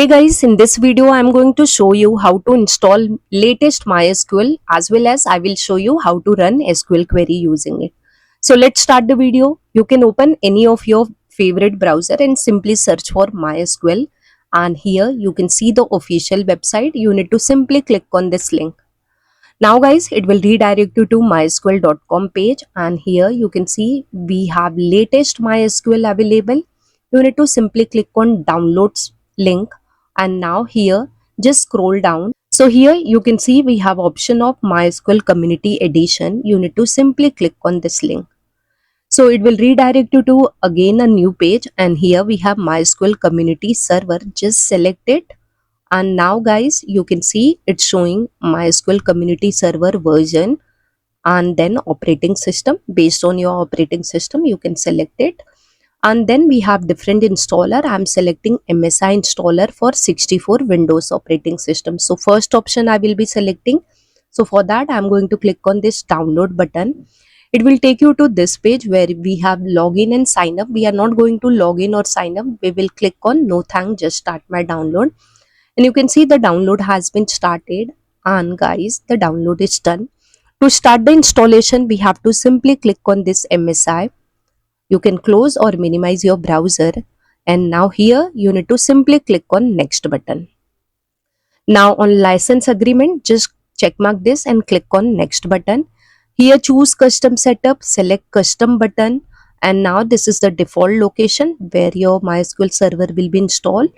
Hey guys, in this video I am going to show you how to install latest MySQL as well as I will show you how to run SQL query using it. So let's start the video. You can open any of your favorite browser and simply search for MySQL, and here you can see the official website. You need to simply click on this link. Now guys, it will redirect you to mysql.com page, and here you can see we have latest MySQL available. You need to simply click on downloads link, and now here just scroll down. So here you can see we have option of MySQL Community Edition. You need to simply click on this link. So it will redirect you to again a new page, and here we have MySQL Community Server. Just select it, and now guys you can see it's showing MySQL Community Server version and then operating system. Based on your operating system you can select it, and then we have different installer. I'm selecting MSI installer for 64 Windows operating system. So first option I will be selecting. So for that I'm going to click on this download button. It will take you to this page where we have login and sign up. We are not going to log in or sign up. We will click on no thanks, just start my download, and you can see the download has been started, and guys the download is done. To start the installation we have to simply click on this MSI. You can close or minimize your browser, and now here you need to simply click on next button. Now on license agreement, just check mark this and click on next button. Here choose custom setup, select custom button, and now this is the default location where your MySQL server will be installed.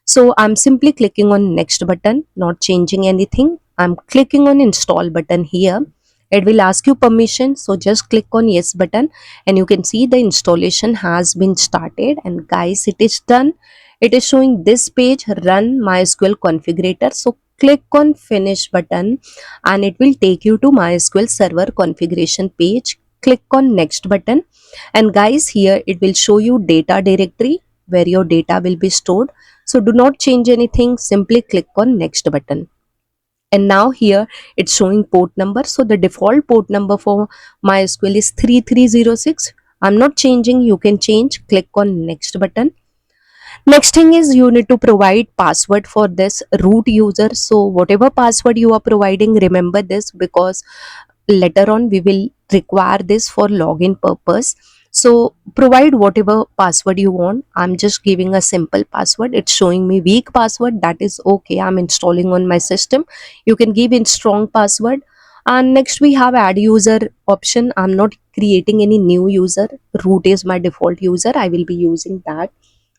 So I'm simply clicking on next button, not changing anything. I'm clicking on install button here. It will ask you permission, so just click on yes button, and you can see the installation has been started, and guys it is done. It is showing this page, run MySQL configurator. So click on finish button and it will take you to MySQL server configuration page. Click on next button, and guys here it will show you data directory where your data will be stored. So do not change anything, simply click on next button. And now here it's showing port number. So the default port number for MySQL is 3306. I'm not changing, you can change. Click on next button. Next thing is you need to provide password for this root user. So whatever password you are providing, remember this, because later on we will require this for login purpose. So provide whatever password you want. I'm just giving a simple password. It's showing me weak password, that is okay. I'm installing on my system. You can give in strong password. And next we have add user option. I'm not creating any new user. Root is my default user, I will be using that.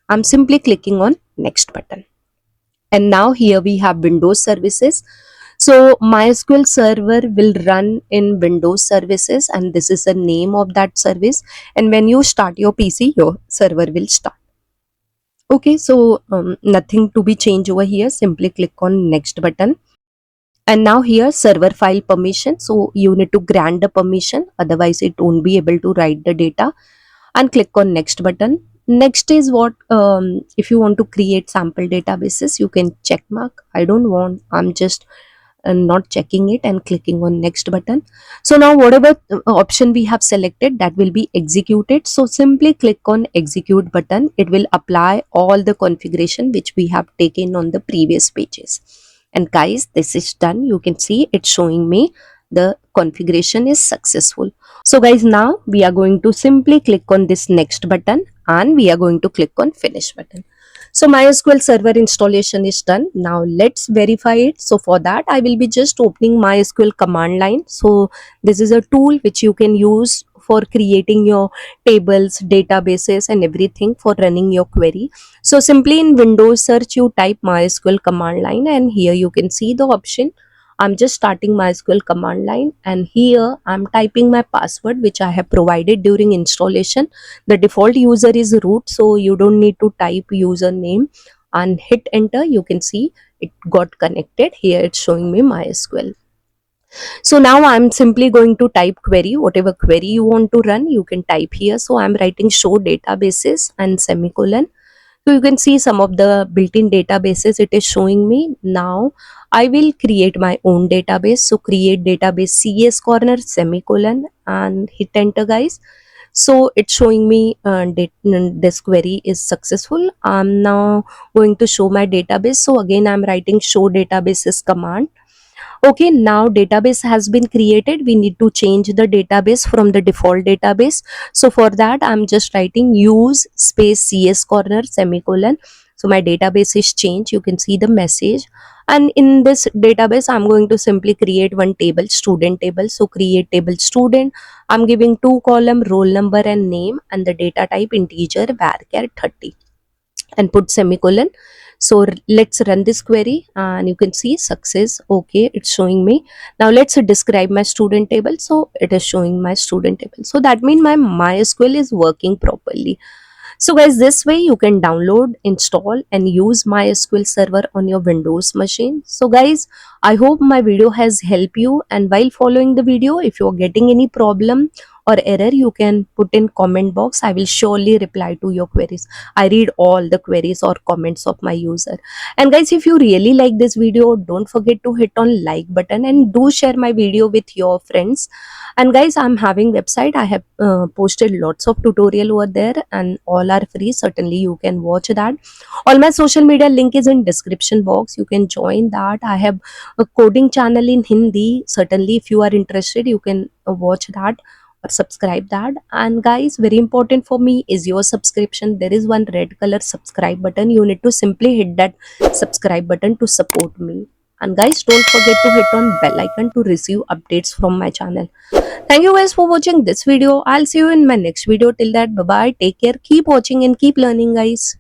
I'm simply clicking on next button. And now here we have Windows services. So MySQL server will run in Windows services, and this is the name of that service. And when you start your PC, your server will start. Okay, so nothing to be changed over here. Simply click on next button. And now here server file permission. So you need to grant the permission, otherwise it won't be able to write the data. And click on next button. Next is what if you want to create sample databases, you can check mark. I don't want, I'm just not checking it and clicking on next button. So now whatever option we have selected, that will be executed. So simply click on execute button. It will apply all the configuration which we have taken on the previous pages. And guys this is done. You can see it's showing me the configuration is successful. So guys now we are going to simply click on this next button, and we are going to click on finish button. So MySQL server installation is done. Now let's verify it. So for that I will be just opening MySQL command line. So this is a tool which you can use for creating your tables, databases and everything for running your query. So simply in Windows search you type MySQL command line, and here you can see the option. I'm just starting MySQL command line, and here I'm typing my password which I have provided during installation. The default user is root, so you don't need to type username, and hit enter. You can see it got connected. Here it's showing me MySQL. So now I'm simply going to type query. Whatever query you want to run, you can type here. So I'm writing show databases and semicolon. So you can see some of the built-in databases it is showing me. Now I will create my own database. So create database CS corner semicolon and hit enter guys. So it's showing me this query is successful. I'm now going to show my database. So again, I'm writing show databases command. Okay, now database has been created. We need to change the database from the default database. So for that, I'm just writing use space cs corner semicolon. So my database is changed. You can see the message. And in this database, I'm going to simply create one table, student table. So create table student. I'm giving 2 column, roll number and name, and the data type integer varchar 30, and put semicolon. So let's run this query and you can see success. Okay, it's showing me. Now let's describe my student table. So it is showing my student table. So that means my MySQL is working properly. So guys, this way you can download, install and use MySQL server on your Windows machine. So guys, I hope my video has helped you, and while following the video, if you are getting any problem or error, you can put in comment box. I will surely reply to your queries. I read all the queries or comments of my user. And guys, if you really like this video, don't forget to hit on like button and do share my video with your friends. And guys, I'm having website. I have posted lots of tutorial over there and all are free. Certainly you can watch that. All my social media link is in description box. You can join that. I have a coding channel in Hindi. Certainly if you are interested, you can watch that or subscribe that. And guys, very important for me is your subscription. There is one red color subscribe button. You need to simply hit that subscribe button to support me. And guys, don't forget to hit on bell icon to receive updates from my channel. Thank you guys for watching this video. I'll see you in my next video. Till that, bye bye. Take care. Keep watching and keep learning, guys.